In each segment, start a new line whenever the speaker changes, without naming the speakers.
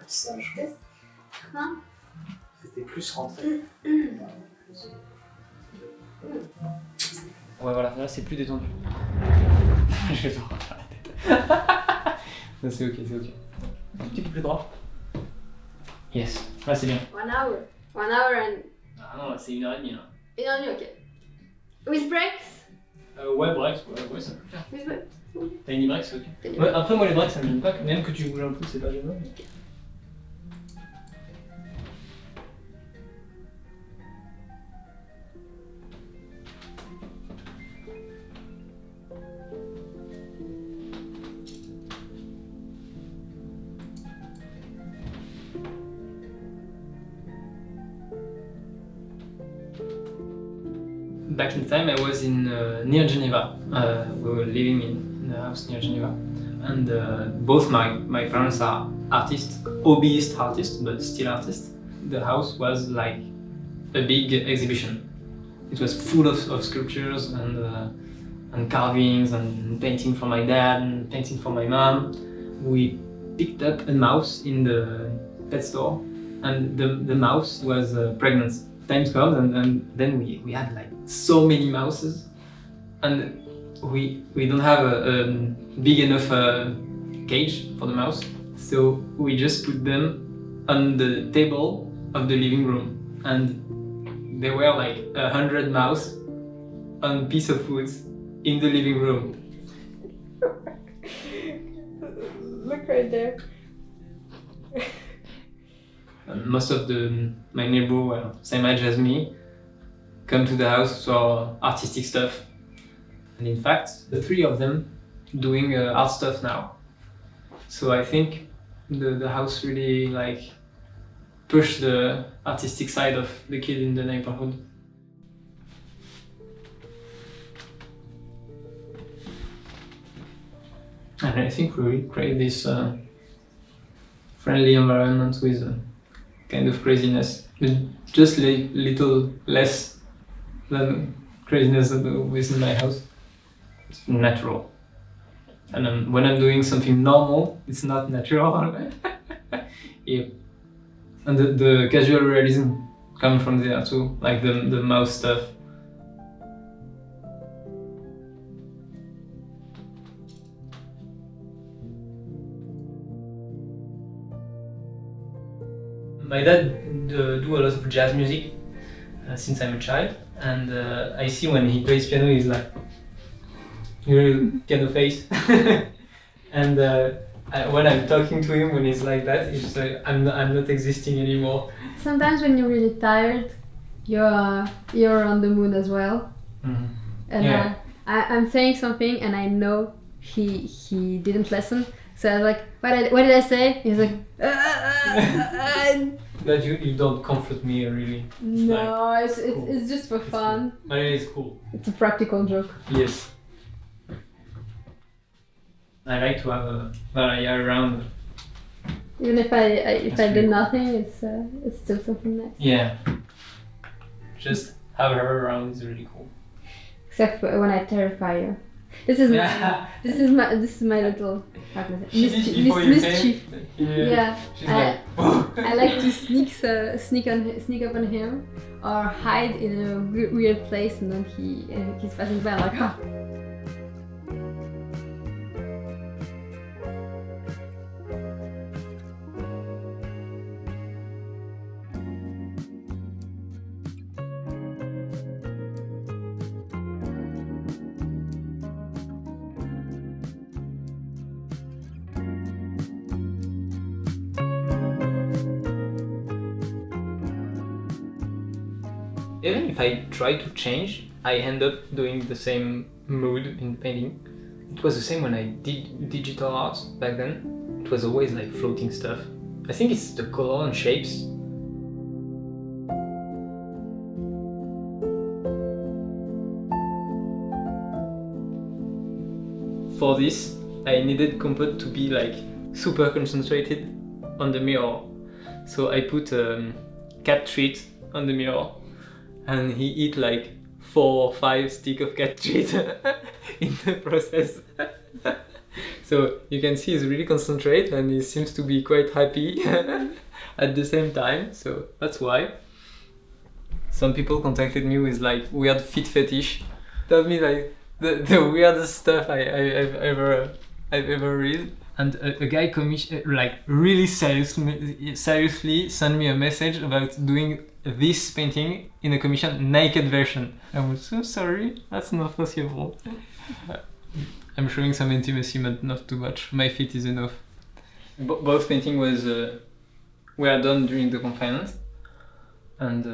ça, je crois.
Hein?
C'était plus rentré.
Ouais, voilà, là c'est plus détendu. Je vais te refaire la tête. Non, c'est ok, c'est ok. Un petit peu plus droit. Yes, là c'est bien.
1 hour. 1 hour and...
Ah non, là c'est 1h30 là.
1h30, ok. With breaks?
Ouais, breaks, ouais, ça peut le faire.
With breaks.
Tiny breaks, c'est ok. Ouais, après, moi les breaks ça me gêne pas, même que tu bouges un peu, c'est pas gênant. Mais... Back in time, I was in near Geneva. We were living in a house near Geneva, and both my parents are artists, hobbyist artists, but still artists. The house was like a big exhibition. It was full of sculptures and carvings and painting for my dad and painting for my mom. We picked up a mouse in the pet store, and the mouse was pregnant. Times comes and then we had like so many mouses, and we don't have a big enough cage for the mouse, so we just put them on the table of the living room, and there were like 100 mouse on a piece of wood in the living room.
Look right there.
And most of my neighbors were same age as me, come to the house for artistic stuff. And in fact, the 3 of them doing art stuff now. So I think the house really like pushed the artistic side of the kid in the neighborhood. And I think we create this friendly environment with kind of craziness, but just like little less than craziness within my house. It's natural. And when I'm doing something normal, it's not natural. Yeah. And the casual realism comes from there too, like the mouse stuff. My dad do a lot of jazz music since I'm a child, and I see when he plays piano, he's like real piano face. And when I'm talking to him, when he's like that, it's like I'm not existing anymore.
Sometimes when you're really tired, you're on the mood as well.
Mm-hmm.
And
Yeah.
I'm saying something and I know he didn't listen. So I was like, what did I say? He's like,
That you don't comfort me really.
no, it's
cool.
it's just for fun.
But it is cool.
It's a practical joke.
Yes. I like to have Varia around.
Even if I
That's
do
really
nothing, it's still something nice.
Yeah. Just have her around is really cool.
Except for when I terrify her. This is
Yeah.
this is my little how can I say?
She did before you
mischief.
came.
Yeah.
She's like,
I like to sneak up on him or hide in a weird place, and then he's passing by. I'm like, ah.
Even if I try to change, I end up doing the same mood in painting. It was the same when I did digital art back then. It was always like floating stuff. I think it's the color and shapes. For this, I needed compote to be like super concentrated on the mirror. So I put cat treat on the mirror, and he eat like 4 or 5 sticks of cat treat in the process. So you can see he's really concentrated and he seems to be quite happy at the same time. So that's why. Some people contacted me with like weird feet fetish. Tell me like the weirdest stuff I've ever read. And a guy really seriously sent me a message about doing this painting in a commission naked version. I'm so sorry, that's not possible. I'm showing some intimacy, but not too much. My feet is enough. Both painting were done during the confinement, and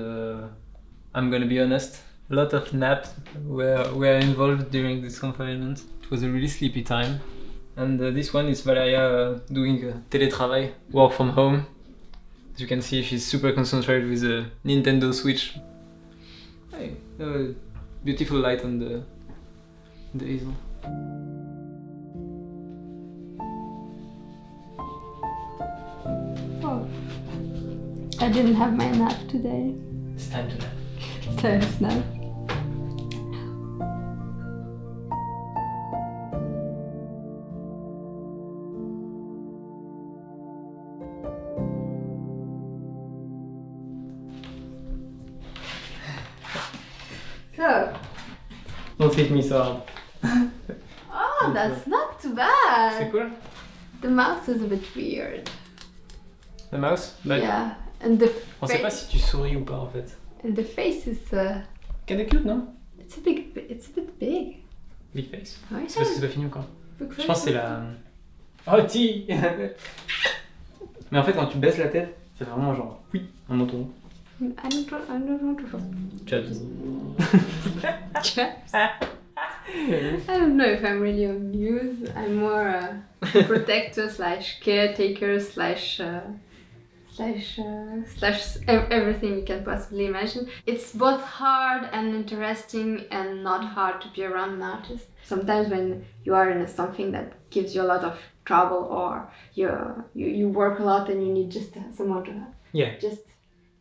I'm gonna be honest, a lot of naps were involved during this confinement. It was a really sleepy time. And this one is Valeria doing teletravail, work from home. As you can see, she's super concentrated with the Nintendo Switch. Hey, beautiful light on the easel.
Oh. I didn't have my nap today.
It's time to nap.
It's time to nap. So.
Don't hit me so hard.
Oh, that's not too bad.
C'est cool.
The mouse is a bit weird.
The mouse? But
Yeah, and the
on sait pas si tu souris ou pas en fait.
and the face is
Kinda cute, non?
it's a bit big.
Big face.
Ouais,
C'est parce que c'est pas fini encore.
big
Je pense que c'est la... Oh, ti. Mais en fait, quand tu baisses la tête, c'est vraiment genre... Oui, un menton.
I don't want to
Chaps.
Chaps. I don't know if I'm really amused. I'm more a protector slash caretaker slash everything you can possibly imagine. It's both hard and interesting and not hard to be around an artist. Sometimes when you are in something that gives you a lot of trouble or you work a lot and you need just someone to just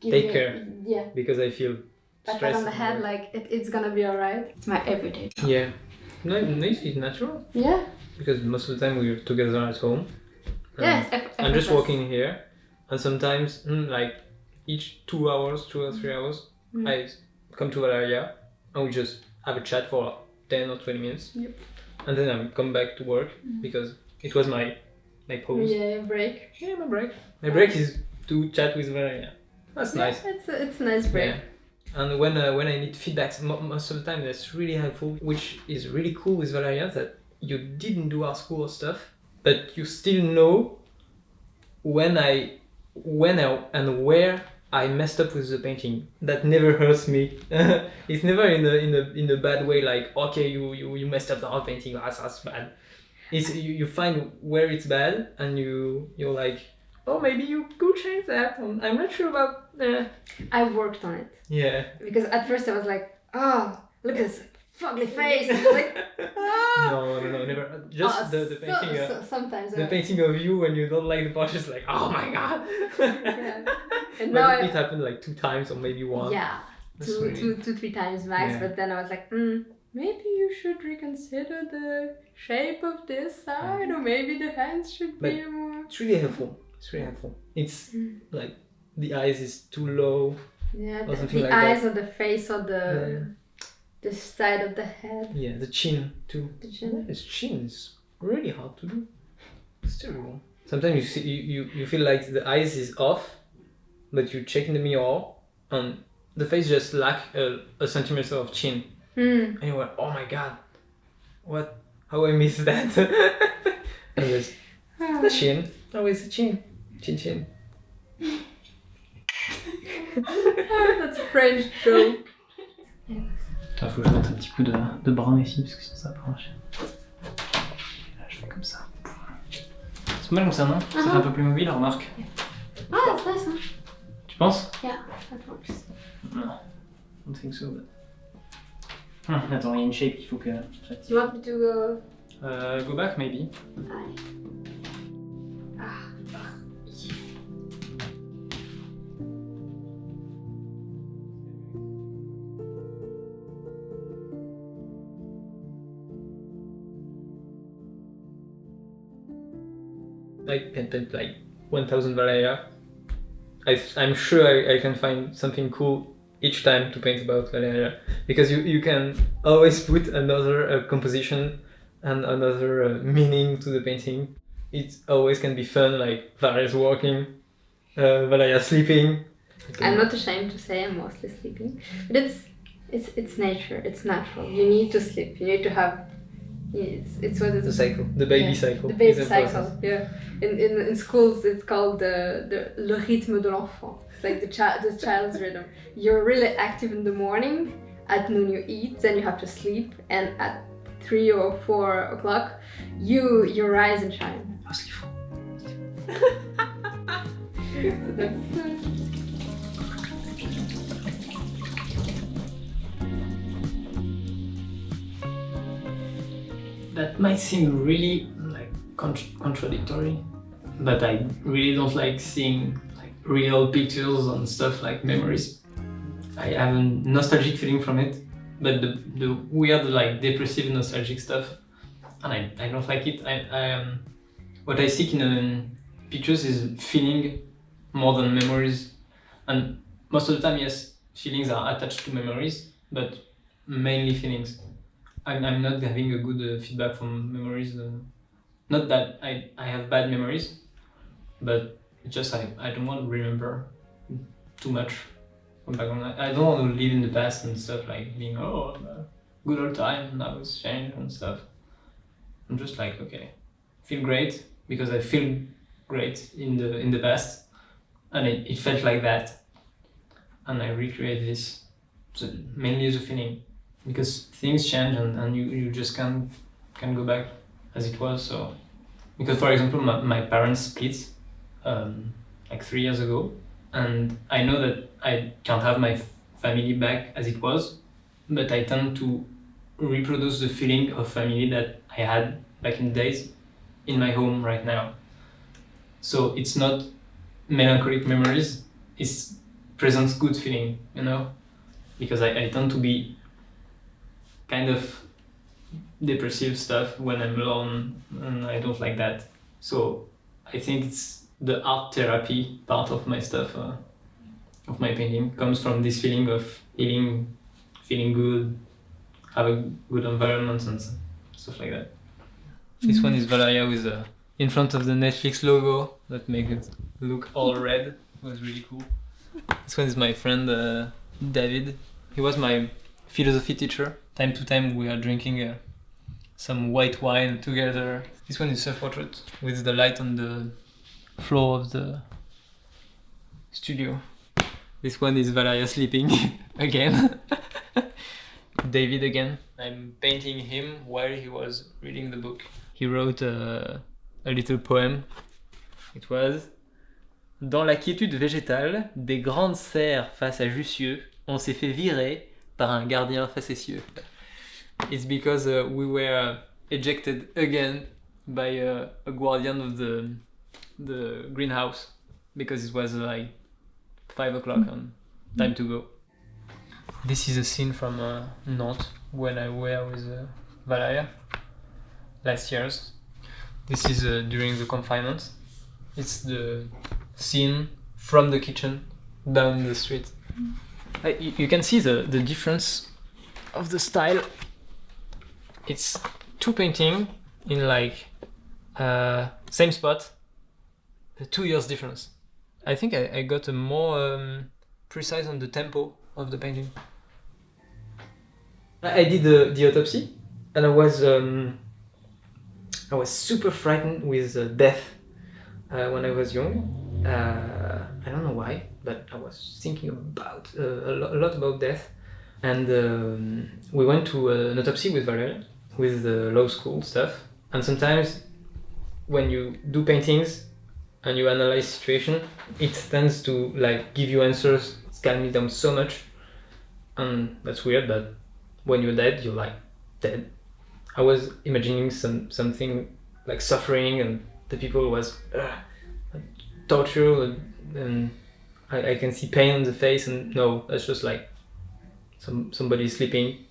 give
Take
you,
care.
Yeah.
Because I feel
Pat
stressed.
on the head, like it's gonna be alright. It's my everyday job.
Yeah. No, it feels natural.
Yeah.
Because most of the time we're together at home.
Yeah, it's
I'm just
effortless.
walking here. And sometimes, like, each 2 hours, 2 or 3 hours, I come to Valeria and we just have a chat for 10 or 20 minutes.
Yep.
And then I come back to work because it was my pause.
Yeah, break.
Yeah, my break. My break is to chat with Valeria. That's nice.
It's a nice break.
Yeah. And when I need feedbacks, most of the time that's really helpful, which is really cool with Valeria, that you didn't do art school or stuff, but you still know when and where I messed up with the painting. That never hurts me. It's never in a bad way, like, okay, you messed up the art painting, that's bad. It's you find where it's bad and you're like, oh, maybe you could change that. I'm not sure about.
I worked on it.
Yeah.
Because at first I was like, oh, look at this fugly face. Like, ah.
No, never. Just the painting.
Sometimes.
The painting of you when you don't like the brush is like, oh my god.
Yeah. And
But
now
it happened like 2 times or maybe 1.
Yeah,
That's
two,
really-
3 times max.
Yeah.
But then I was like, maybe you should reconsider the shape of this side, or maybe the hands should be more.
It's really helpful. It's like the eyes is too low.
Yeah,
or
the
something like
eyes
that.
or the face or the side of the head.
Yeah, the chin too.
The chin.
His chin is really hard to do. It's terrible. Sometimes you see you feel like the eyes is off, but you check in the mirror and the face just lack a centimeter of chin. And you're like, oh my god, what? How I missed that? And there's the chin. Always the chin. Chin.
That's a French joke.
Il faut que je mette un petit coup de brun ici parce que sinon ça va pas marcher. Et là je fais comme ça. C'est pas mal comme ça, non? Ça fait un peu plus mobile, remarque.
Ah, that's nice, huh?
Tu penses?
Yeah, that works.
Non, I don't think so. But... Attends, il y a une shape qu'il faut que
Do
j'active.
you want me to go?
Go back maybe.
Aye. Ah.
I can paint like 1000 Valhalla. I'm sure I can find something cool each time to paint about Valhalla, because you can always put another composition and another meaning to the painting. It always can be fun, like Valhalla's walking, Valhalla sleeping.
I'm not ashamed to say I'm mostly sleeping, but it's nature. It's natural. You need to sleep. You need to have. It's what is
The cycle, the baby cycle.
The baby
is a
cycle.
process.
Yeah. In schools, it's called le rythme de l'enfant. It's like the child's rhythm. You're really active in the morning. At noon you eat, then you have to sleep, and at 3 or 4 o'clock, you rise and shine.
Mostly four.
So that's.
That might seem really like contradictory, but I really don't like seeing like real pictures and stuff like memories. I have a nostalgic feeling from it, but the weird like depressive nostalgic stuff, and I don't like it. What I seek in pictures is feeling more than memories, and most of the time, yes, feelings are attached to memories, but mainly feelings. I'm not having a good feedback from memories. Not that I have bad memories, but just I don't want to remember too much from background. I don't want to live in the past and stuff, like being good old time, now it's changed and stuff. I'm just like, okay, feel great because I feel great in the past, and it felt like that, and I recreate this. So mainly as a feeling, because things change and you just can't go back as it was. So because for example my parents split like 3 years ago, and I know that I can't have my family back as it was, but I tend to reproduce the feeling of family that I had back in the days in my home right now. So it's not melancholic memories, it's presents good feeling, because I tend to be kind of depressive stuff when I'm alone, and I don't like that. So I think it's the art therapy part of my stuff, of my painting, comes from this feeling of healing, feeling good, have a good environment and stuff like that. This one is Valeria with in front of the Netflix logo that makes it look all red. It was really cool. This one is my friend David. He was my philosophy teacher. Time to time we are drinking some white wine together. This one is self-portrait with the light on the floor of the studio. This one is Valeria sleeping again. David again. I'm painting him while he was reading the book. He wrote a little poem. It was: Dans la quiétude végétale, des grandes serres face à Jussieu, on s'est fait virer par un gardien facétieux. It's because we were ejected again by a guardian of the greenhouse, because it was like 5 o'clock and time to go. This is a scene from Nantes when I were with Valeria last year's. This is during the confinement. It's the scene from the kitchen down the street. You can see the difference of the style. It's two paintings in like same spot, 2 years difference. I think I got a more precise on the tempo of the painting. I did the autopsy, and I was super frightened with death when I was young. I don't know why, but I was thinking about a lot about death. And we went to an autopsy with Valeria, with the law school stuff. And sometimes when you do paintings and you analyze situation, it tends to like give you answers. It's calmed me down so much. And that's weird, but when you're dead, you're like dead. I was imagining something like suffering, and the people was torture, and I can see pain on the face, and no, that's just like somebody sleeping.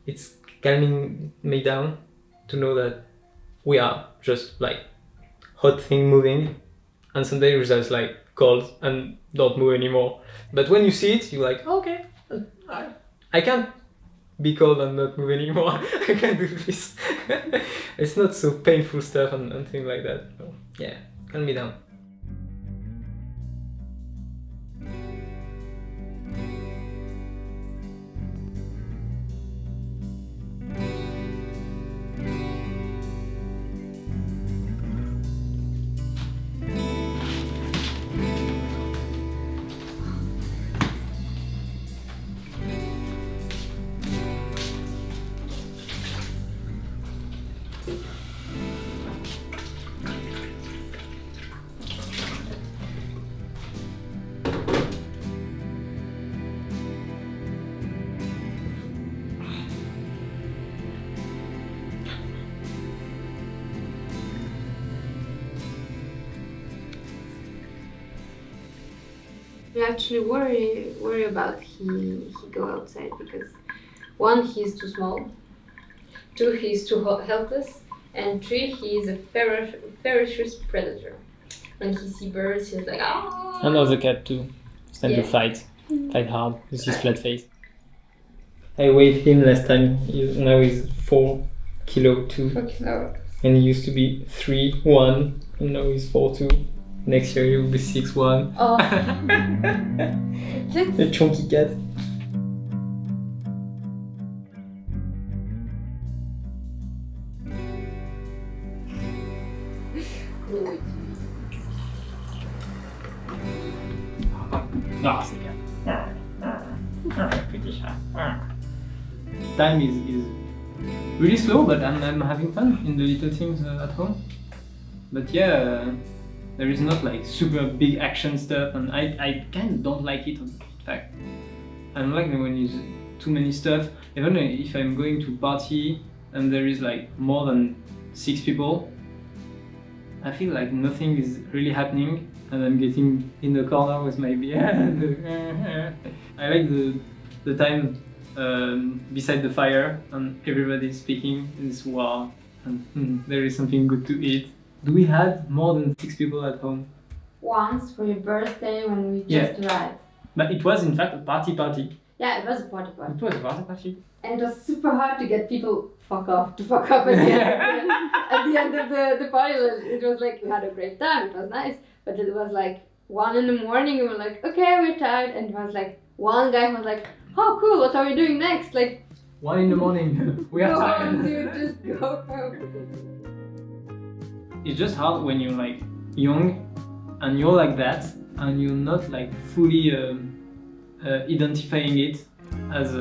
It's calming me down to know that we are just like hot thing moving, and some days there's like cold and don't move anymore. But when you see it, you're like, okay, I can't be cold and not move anymore. I can do this. It's not so painful stuff and things like that. So, yeah, calm me down.
We actually worry about he go outside because 1, he's too small, 2, he's too helpless, and 3, he's a ferocious predator. When he sees birds, he's like ah.
And other cat too. It's time
Yeah.
to fight hard with his flat face. I weighed him last time. Now he's 4 kilo 2, and he used to be 3-1, and now he's 4-2. Next year he will be 6-1.
Oh.
A chunky cat. Ah, c'est bien. Pretty shy. Time is really slow, but I'm having fun in the little things at home. But yeah, there is not like super big action stuff, and I kind of don't like it. In fact, I don't like when there's too many stuff. Even if I'm going to party and there is like more than 6 people, I feel like nothing is really happening, and I'm getting in the corner with my beer. I like the time beside the fire and everybody's speaking. It's wow, and there is something good to eat. Do we have more than 6 people at home?
Once for your birthday when we just arrived.
But it was in fact a party.
Yeah, it was a party.
It was a party.
And it was super hard to get people to fuck off at the end. At the end of the party, it was like we had a great time. It was nice, but it was like 1 in the morning, and we're like, okay, we're tired, and it was like one guy was like, oh cool, what are we doing next? Like
1 in the morning. We are
go
tired.
home, dude, just go home.
It's just hard when you're like young and you're like that and you're not like fully identifying it as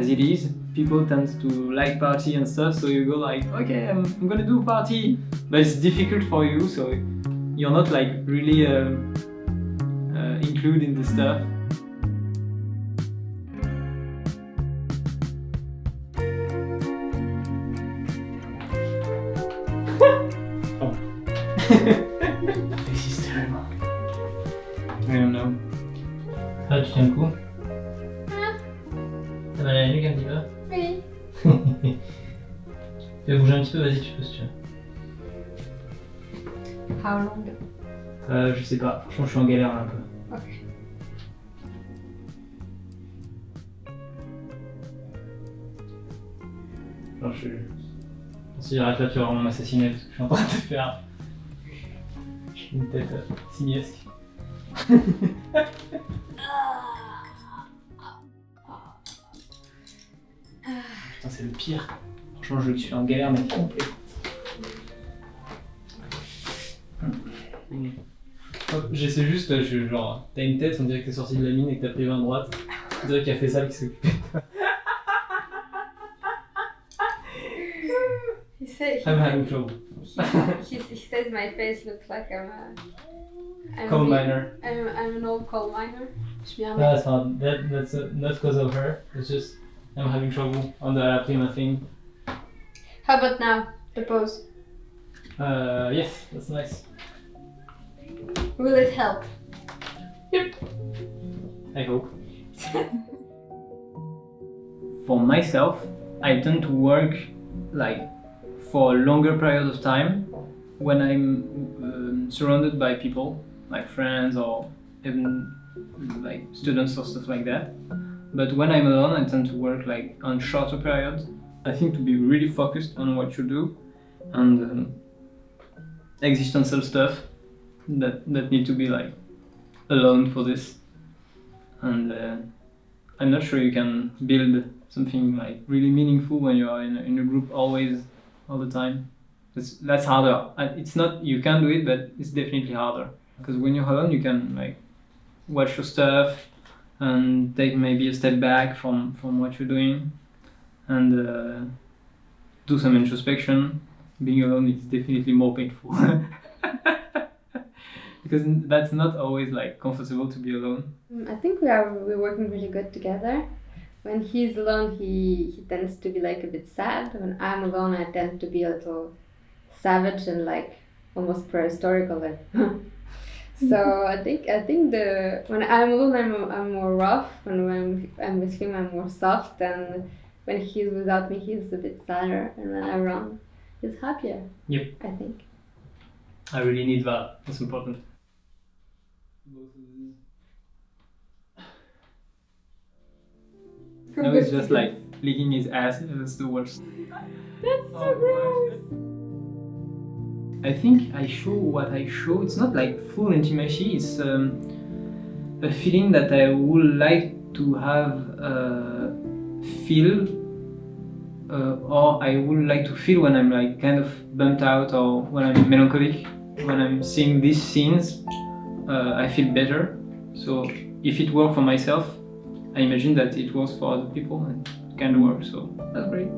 it is. People tend to like party and stuff, so you go like, okay, I'm gonna do a party, but it's difficult for you, so you're not like really included in the stuff. This is terrible. I don't know. Ah, tu tiens le coup? T'as mal à la nuque un petit peu?
Oui.
Tu veux bouger un petit peu? Vas-y, tu peux si tu veux.
How long?
Je sais pas. Franchement, je suis en galère là, un peu.
Ok.
Genre, si j'arrête là, tu vas vraiment m'assassiner parce que je suis en train de te faire une tête simiesque. Putain, c'est le pire. Franchement, je suis en galère, mais complet. J'essaie juste, là, genre, t'as une tête, on dirait que t'es sorti de la mine et que t'as pris 20 droite. On dirait qu'il y a fait ça qui s'occupait de toi. I'm having trouble.
He says my face looks like I'm
Coal miner.
I'm an old coal miner.
No, that's not. That's not because of her. It's just I'm having trouble on the prima thing.
How about now? The pose.
Yes, that's nice.
Will it help?
Yep. I hope. For myself, I tend to work like for a longer period of time when I'm surrounded by people, like friends or even like students or stuff like that. But when I'm alone, I tend to work like on shorter periods. I think to be really focused on what you do and existential stuff that need to be like alone for this. And I'm not sure you can build something like really meaningful when you are in a group always, all the time. That's harder. It's not you can do it, but it's definitely harder. Because when you're alone, you can like watch your stuff and take maybe a step back from what you're doing and do some introspection. Being alone is definitely more painful. Because that's not always like comfortable to be alone.
I think we're working really good together. When he's alone, he tends to be like a bit sad. When I'm alone, I tend to be a little savage and like almost prehistorical. Like so I think when I'm alone, I'm more rough. When I'm with him, I'm more soft. And when he's without me, he's a bit sadder. And when I'm around, he's happier.
Yep.
I think.
I really need that. That's important. Now it's just like licking his ass. That's the worst.
That's so gross.
I think I show what I show. It's not like full intimacy. It's a feeling that I would like to have feel, or I would like to feel when I'm like kind of bumped out or when I'm melancholic. When I'm seeing these scenes, I feel better. So if it worked for myself, I imagine that it works for other people and it can work. So that's great.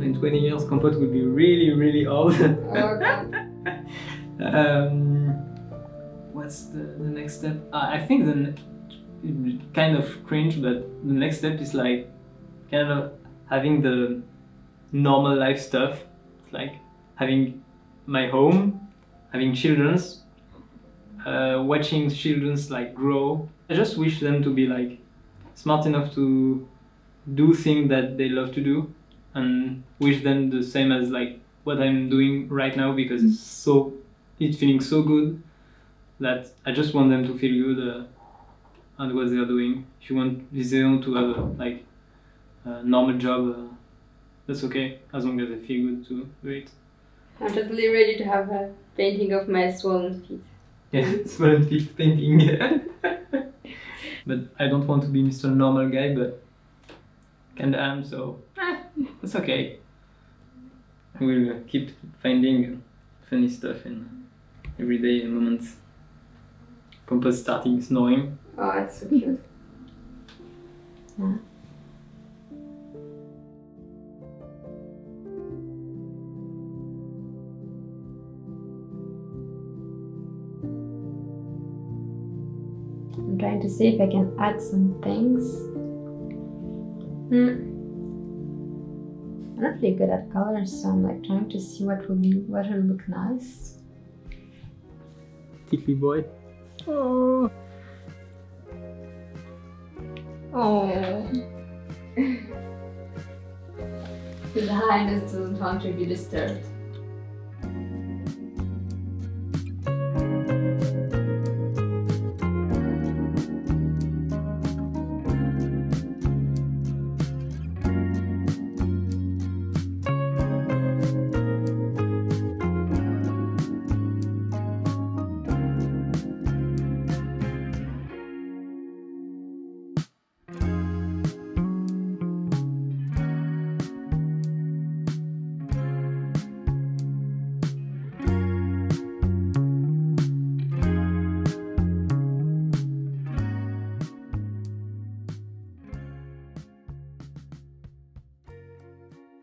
In 20 years, compote will be really, really old.
Oh, God.
What's the next step? I think kind of cringe, but the next step is like kind of having the normal life stuff, like having my home, having children's, watching children's like grow. I just wish them to be like smart enough to do things that they love to do, and wish them the same as like what I'm doing right now, because it's feeling so good that I just want them to feel good at what they're doing. If you want they want to have like a normal job, that's okay, as long as they feel good to do it.
I'm totally ready to have a painting of my swollen feet.
Yeah, swollen feet painting. But I don't want to be Mr. Normal Guy, but kinda am, so that's okay. I will keep finding funny stuff in everyday moments. Compost starting snoring.
Oh, it's so cute. Yeah. I'm trying to see if I can add some things. I'm not really good at colors, so I'm like trying to see what will look nice.
Tickly boy. Oh.
Oh. His highness doesn't want to be disturbed.